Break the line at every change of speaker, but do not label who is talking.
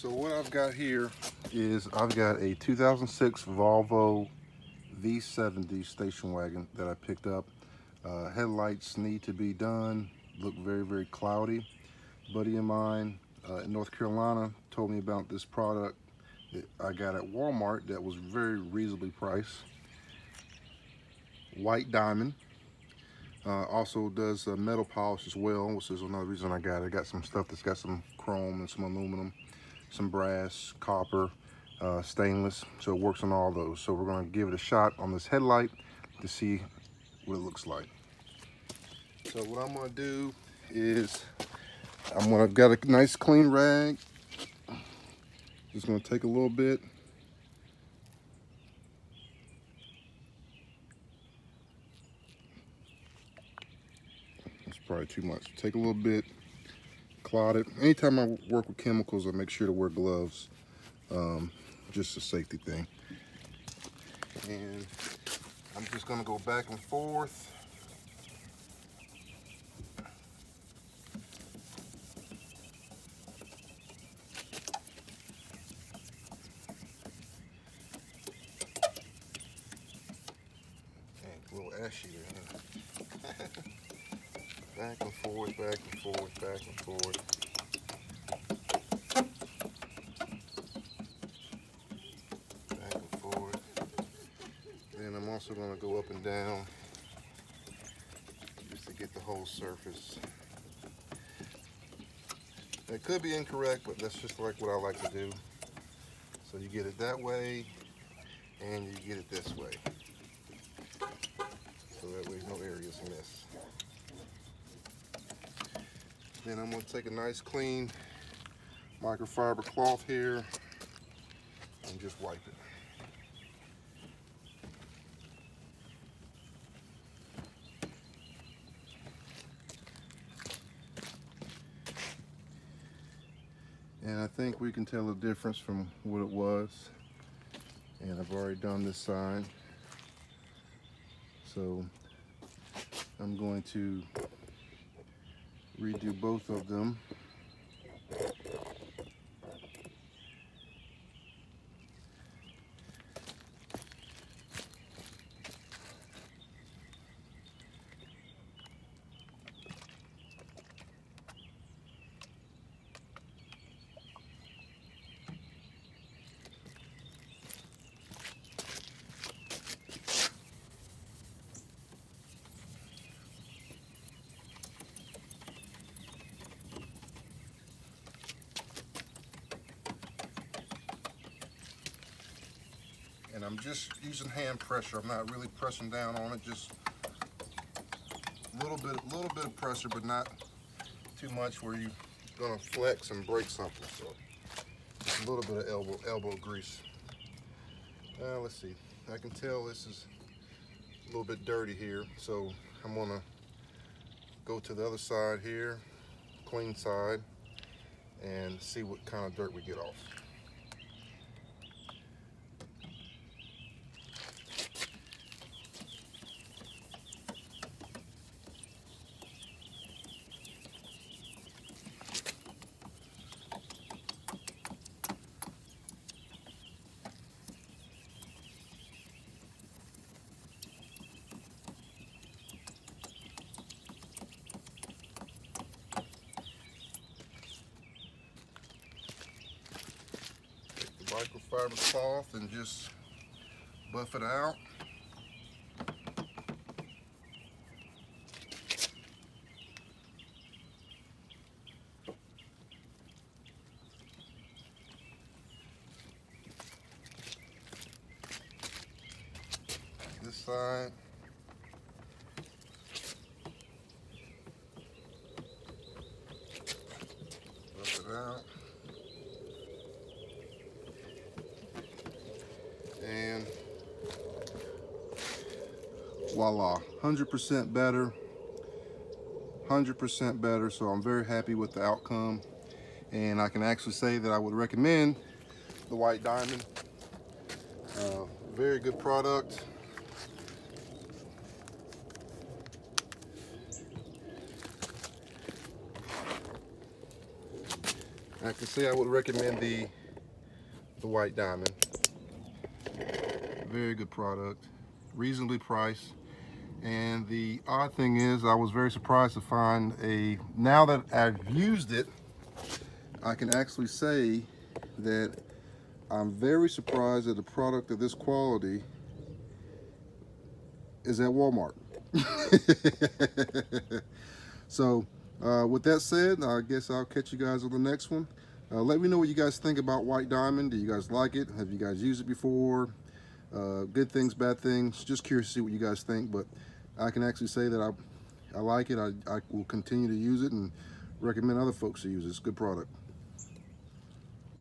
So what I've got here is I've got a 2006 Volvo V70 station wagon that I picked up. Headlights need to be done, look very, very cloudy. A buddy of mine in North Carolina told me about this product that I got at Walmart that was very reasonably priced. White Diamond. Also does metal polish as well, which is another reason I got it. I got some stuff that's got some chrome and some aluminum, some brass, copper, stainless, so it works on all those. So we're going to give it a shot on this headlight to see what it looks like. So what I'm going to do is I've got a nice clean rag. Just going to take a little bit. That's probably too much. Take a little bit, clot it. Anytime I work with chemicals, I make sure to wear gloves. Just a safety thing. And I'm just going to go back and forth. A little ashy there, huh? Back and forth, back and forth, back and forth. Back and forth. Then I'm also going to go up and down just to get the whole surface. It could be incorrect, but that's just like what I like to do. So you get it that way, and you get it this way. So that way no areas miss. Then I'm going to take a nice clean microfiber cloth here and just wipe it. And I think we can tell the difference from what it was. And I've already done this side. So I'm going to redo both of them. And I'm just using hand pressure. I'm not really pressing down on it, just a little bit of pressure, but not too much where you're gonna flex and break something. So just a little bit of elbow grease. Let's see. I can tell this is a little bit dirty here, so I'm gonna go to the other side here, clean side, and see what kind of dirt we get off. Microfiber cloth and just buff it out. This side. Buff it out. And voila, 100% better, 100% better. So I'm very happy with the outcome, and I can actually say that I would recommend the White Diamond. Very good product. I can say I would recommend the White Diamond. Very good product, reasonably priced. And the odd thing is, I was very surprised to find now that I've used it, I can actually say that I'm very surprised that a product of this quality is at Walmart. So with that said, I guess I'll catch you guys on the next one. Let me know what you guys think about White Diamond. Do you guys like it? Have you guys used it before? Good things, bad things. Just curious to see what you guys think, but I can actually say that I like it. I will continue to use it and recommend other folks to use it. It's a good product.